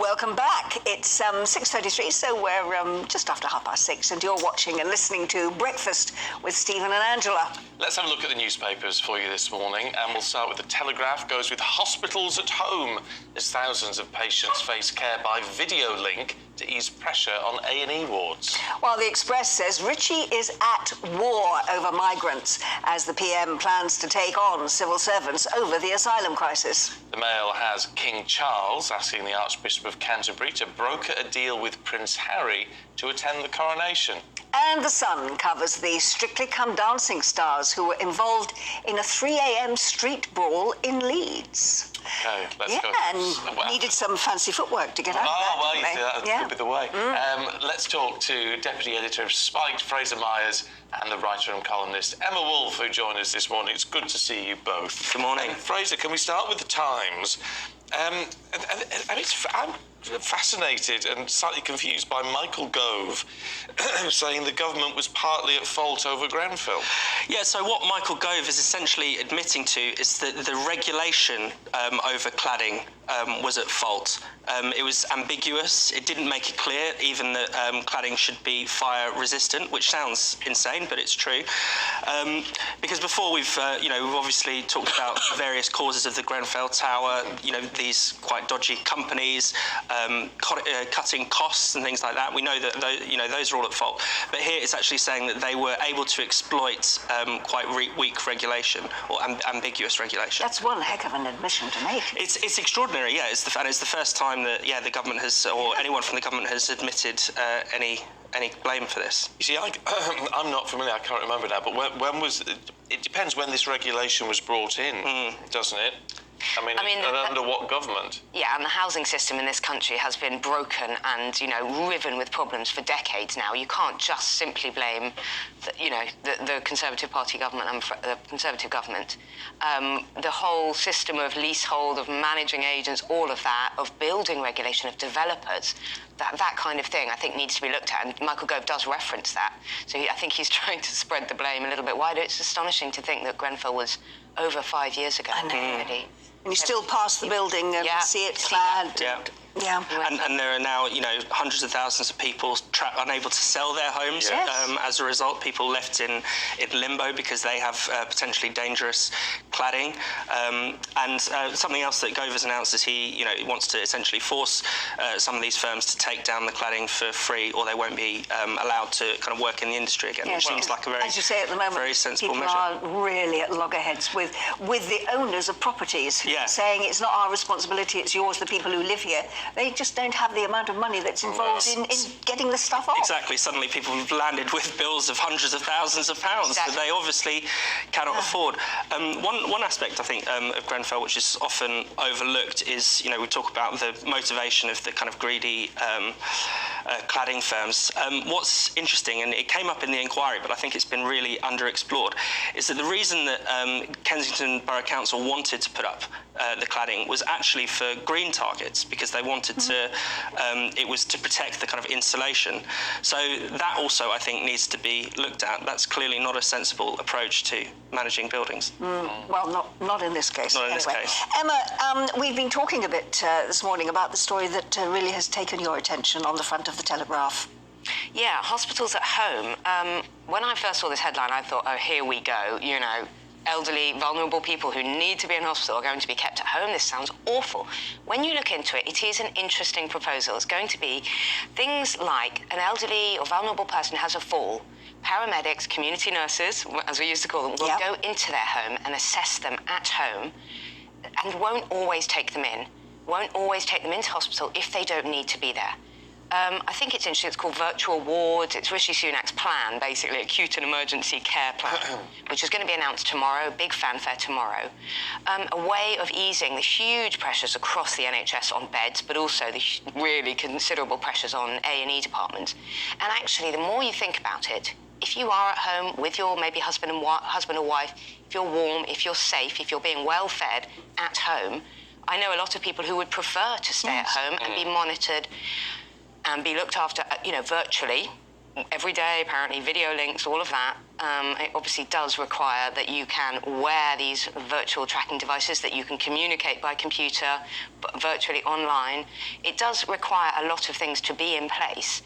welcome back. It's 6:33, so we're just after 6:30, and you're watching and listening to Breakfast with Stephen and Angela. Let's have a look at the newspapers for you this morning, and we'll start with the Telegraph. Goes with hospitals at home as thousands of patients face care by video link to ease pressure on A&E wards. While the Express says Ritchie is at war over migrants as the PM plans to take on civil servants over the asylum crisis. The Mail has King Charles asking the Archbishop of Canterbury to broker a deal with Prince Harry to attend the coronation. And The Sun covers the Strictly Come Dancing stars who were involved in a 3 a.m. street brawl in Leeds. Okay, let's go. And needed some fancy footwork to get out of that. Oh, well, you see, that could be the way. Let's talk to Deputy Editor of Spiked, Fraser Myers, and the writer and columnist Emma Wolfe, who joined us this morning. It's good to see you both. Good morning. Fraser, can we start with the Times? I'm fascinated and slightly confused by Michael Gove saying the government was partly at fault over Grenfell. Yeah, so what Michael Gove is essentially admitting to is that the regulation over cladding was at fault. It was ambiguous. It didn't make it clear even that cladding should be fire resistant, which sounds insane, but it's true. Because before we've obviously talked about various causes of the Grenfell Tower, these quite dodgy companies, cutting costs and things like that. We know that those are all at fault. But here it's actually saying that they were able to exploit quite weak regulation or ambiguous regulation. That's one heck of an admission to make. It's extraordinary, yeah. It's the first time that the government has, or anyone from the government has admitted any blame for this. You see, I'm not familiar. I can't remember now. But when was it? Depends when this regulation was brought in, doesn't it? I mean under what government? Yeah, and the housing system in this country has been broken and, riven with problems for decades now. You can't just simply blame, the Conservative Party government and the Conservative government. The whole system of leasehold, of managing agents, all of that, of building regulation, of developers, that kind of thing, I think needs to be looked at. And Michael Gove does reference that. So I think he's trying to spread the blame a little bit wider. It's astonishing to think that Grenfell was over 5 years ago. Already. And you still pass the building and see it clad. Yeah. And there are now, hundreds of thousands of people unable to sell their homes. As a result, people left in limbo because they have potentially dangerous cladding. And something else that Gove has announced is he wants to essentially force some of these firms to take down the cladding for free, or they won't be allowed to kind of work in the industry again, which seems like a very, as you say, at the moment, very sensible people measure. are really at loggerheads with the owners of properties saying it's not our responsibility, it's yours, the people who live here. They just don't have the amount of money that's involved in getting the stuff off. Exactly. Suddenly people have landed with bills of hundreds of thousands of pounds that they obviously cannot afford. One aspect, I think, of Grenfell, which is often overlooked, is, we talk about the motivation of the kind of greedy cladding firms. What's interesting, and it came up in the inquiry, but I think it's been really underexplored, is that the reason that Kensington Borough Council wanted to put up the cladding was actually for green targets, because they wanted to, it was to protect the kind of insulation. So that also, I think, needs to be looked at. That's clearly not a sensible approach to managing buildings. Well, not in this case. Not in this case. Emma, we've been talking a bit this morning about the story that really has taken your attention on the front of the Telegraph. Yeah, hospitals at home. When I first saw this headline, I thought, oh, here we go, elderly, vulnerable people who need to be in hospital are going to be kept at home. This sounds awful. When you look into it, it is an interesting proposal. It's going to be things like an elderly or vulnerable person has a fall. Paramedics, community nurses, as we used to call them, will go into their home and assess them at home and won't always take them in, won't always take them into hospital if they don't need to be there. I think it's interesting. It's called virtual wards. It's Rishi Sunak's plan, basically, acute and emergency care plan, which is going to be announced tomorrow, big fanfare tomorrow. A way of easing the huge pressures across the NHS on beds, but also the really considerable pressures on A&E departments. And actually, the more you think about it, if you are at home with your maybe husband or wife, if you're warm, if you're safe, if you're being well fed at home, I know a lot of people who would prefer to stay at home and be monitored and be looked after, virtually, every day, apparently, video links, all of that. it obviously does require that you can wear these virtual tracking devices, that you can communicate by computer, virtually online. It does require a lot of things to be in place,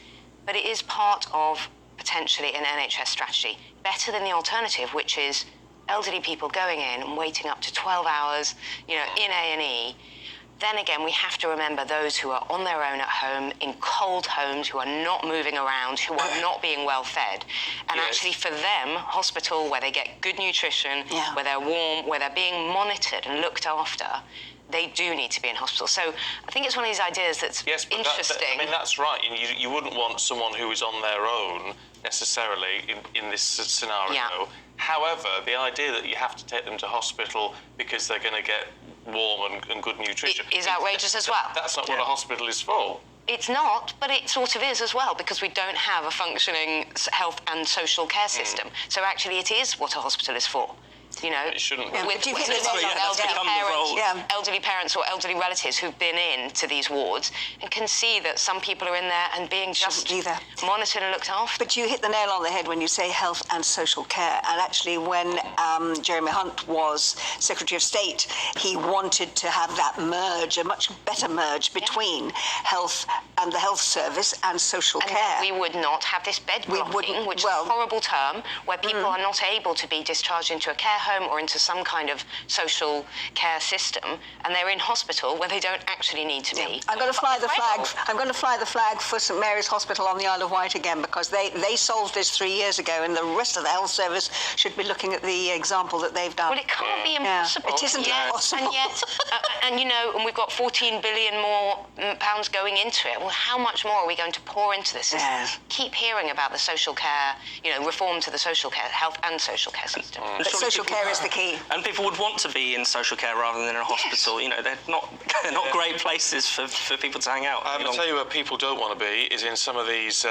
but it is part of potentially an NHS strategy, better than the alternative, which is elderly people going in and waiting up to 12 hours, in A&E. Then again, we have to remember those who are on their own at home, in cold homes, who are not moving around, who are not being well fed. And actually for them, hospital, where they get good nutrition, where they're warm, where they're being monitored and looked after, they do need to be in hospital. So I think it's one of these ideas that's interesting. That's right. You wouldn't want someone who is on their own necessarily in this scenario. Yeah. However, the idea that you have to take them to hospital because they're going to get warm and good nutrition is outrageous as well. That's not what a hospital is for. It's not, but it sort of is as well, because we don't have a functioning health and social care system. So actually it is what a hospital is for. It shouldn't be. With elderly parents or elderly relatives who've been in to these wards and can see that some people are in there and being just monitored and looked after. But you hit the nail on the head when you say health and social care. And actually, when Jeremy Hunt was Secretary of State, he wanted to have that merge, a much better merge between health and the health service and social care. We would not have this bed blocking, which is a horrible term, where people are not able to be discharged into a care home or into some kind of social care system, and they're in hospital where they don't actually need to be. I'm going to fly the flag. I'm going to fly the flag for St Mary's Hospital on the Isle of Wight again, because they solved this 3 years ago, and the rest of the health service should be looking at the example that they've done. Well, it can't be impossible. It isn't impossible. And yet, and we've got 14 billion more pounds going into it. Well, how much more are we going to pour into this? Keep hearing about the social care, reform to the social care, health and social care system. But social care is the key. And people would want to be in social care rather than in a hospital. They're not great places for people to hang out. I'll tell you where people don't want to be is in some of these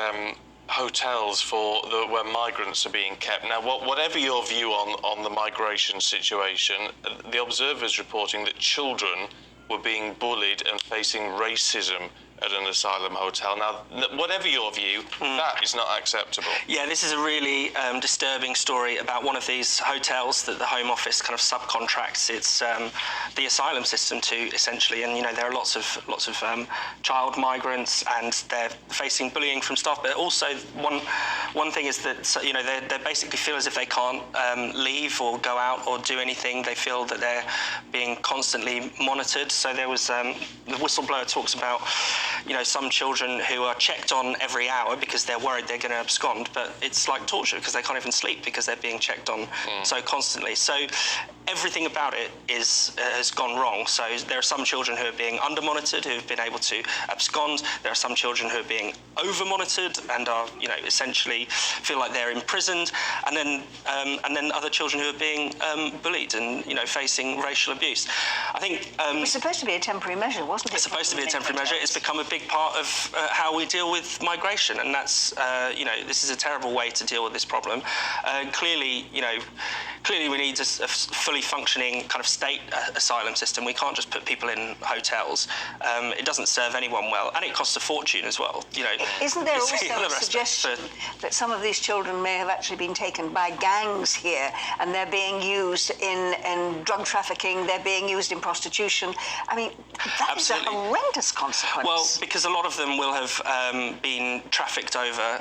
hotels where migrants are being kept. Now, whatever your view on the migration situation, the Observer's reporting that children were being bullied and facing racism at an asylum hotel. Now, whatever your view, that is not acceptable. Yeah, this is a really disturbing story about one of these hotels that the Home Office kind of subcontracts its the asylum system to, essentially. And there are lots of child migrants, and they're facing bullying from staff. But also, one thing is that they basically feel as if they can't leave or go out or do anything. They feel that they're being constantly monitored. So there was the whistleblower talks about some children who are checked on every hour because they're worried they're going to abscond, but it's like torture because they can't even sleep because they're being checked on so constantly. So everything about it has gone wrong. So there are some children who are being under-monitored, who have been able to abscond. There are some children who are being over-monitored and are, essentially feel like they're imprisoned. And then other children who are being bullied and, facing racial abuse. I think it was supposed to be a temporary measure, wasn't it? It's supposed to be a temporary measure. It's become a big part of how we deal with migration, and that's, this is a terrible way to deal with this problem. Clearly we need a fully functioning kind of state asylum system. We can't just put people in hotels. It doesn't serve anyone well, and it costs a fortune as well. Isn't there also a suggestion that some of these children may have actually been taken by gangs here, and they're being used in drug trafficking, they're being used in prostitution? I mean, that is a horrendous consequence. Well, because a lot of them will have been trafficked over,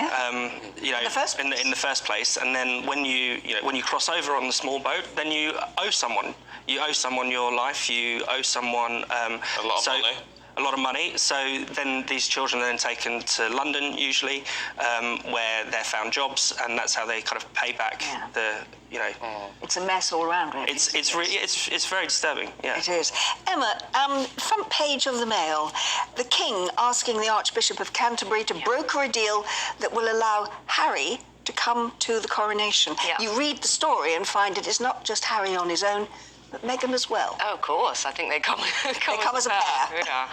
in the first place, and then when you cross over on the small boat, then you owe someone. You owe someone your life. You owe someone a lot of money. So then these children are then taken to London, usually, where they're found jobs, and that's how they kind of pay back It's a mess all around, really. It's very disturbing. Yeah. It is. Emma, front page of the Mail, the King asking the Archbishop of Canterbury to broker a deal that will allow Harry to come to the coronation. Yeah. You read the story and find it is not just Harry on his own, but Meghan as well. Oh, of course. I think they come as a pair. Yeah.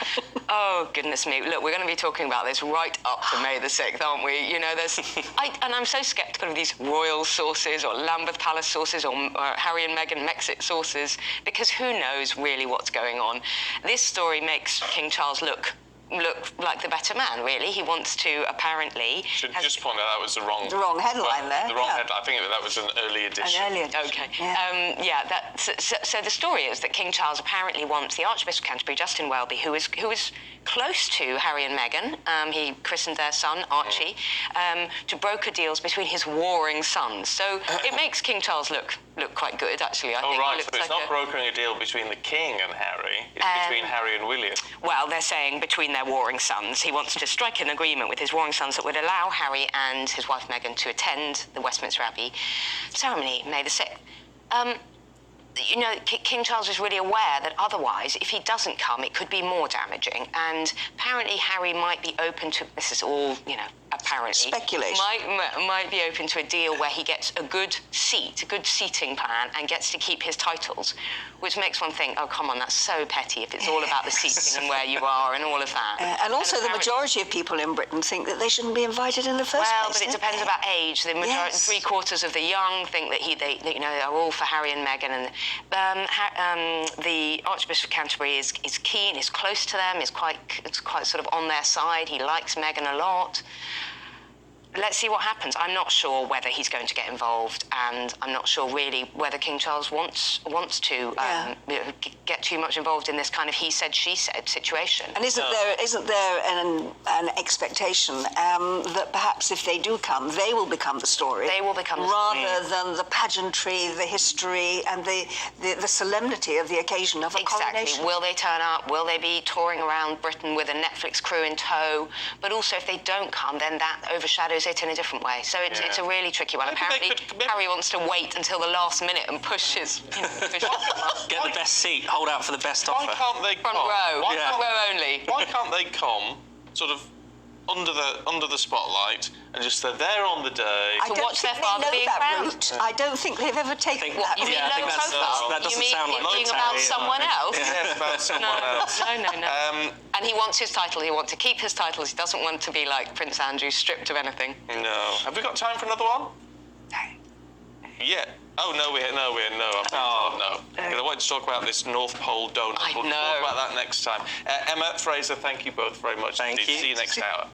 Oh, goodness me. Look, we're going to be talking about this right up to May the 6th, aren't we? And I'm so sceptical of these royal sources or Lambeth Palace sources or Harry and Meghan Mexit sources, because who knows really what's going on. This story makes King Charles look look like the better man, really. He wants to apparently... Should just point out that was the wrong headline there. The wrong headline. I think that was an early edition. An early edition. Okay. Yeah. So the story is that King Charles apparently wants the Archbishop of Canterbury, Justin Welby, who is close to Harry and Meghan. He christened their son Archie, to broker deals between his warring sons. So it makes King Charles look quite good, actually. I think right. So it's not brokering a deal between the King and Harry. It's between Harry and William. Well, they're saying between their warring sons. He wants to strike an agreement with his warring sons that would allow Harry and his wife Meghan to attend the Westminster Abbey ceremony, May the 6th. King Charles is really aware that otherwise, if he doesn't come, it could be more damaging. And apparently Harry might be open to, this is all, apparently. Speculation. Might be open to a deal where he gets a good seating plan and gets to keep his titles, which makes one think, oh, come on, that's so petty if it's all about the seating and where you are and all of that. And also the majority of people in Britain think that they shouldn't be invited in the first place. Well, but it depends about age. The majority, 3/4 of the young think that they are all for Harry and Meghan, and the Archbishop of Canterbury is keen, is close to them, it's quite sort of on their side. He likes Meghan a lot. Let's see what happens. I'm not sure whether he's going to get involved, and I'm not sure really whether King Charles wants to get too much involved in this kind of he said, she said situation. And isn't there an expectation that perhaps if they do come, they will become the story? They will become the story. Rather than the pageantry, the history, and the solemnity of the occasion of a coronation. Will they turn up? Will they be touring around Britain with a Netflix crew in tow? But also, if they don't come, then that overshadows it in a different way. So it's a really tricky one. Maybe apparently, Harry wants to wait until the last minute and push his... Get the best seat, hold out for the best offer. Why can't they come? Front row. Front row only. Why can't they come sort of under the spotlight and just they're there on the day to watch their father being crowned? I don't think they've ever taken that route. You mean low profile? That doesn't sound like being about someone else? Yes, about someone else. No. And he wants his title. He wants to keep his titles. He doesn't want to be like Prince Andrew, stripped of anything. No. Have we got time for another one? Yeah. Oh, no. No. Because I wanted to talk about this North Pole donut. We'll talk about that next time. Emma, Fraser, thank you both very much. Thank you. See you next hour.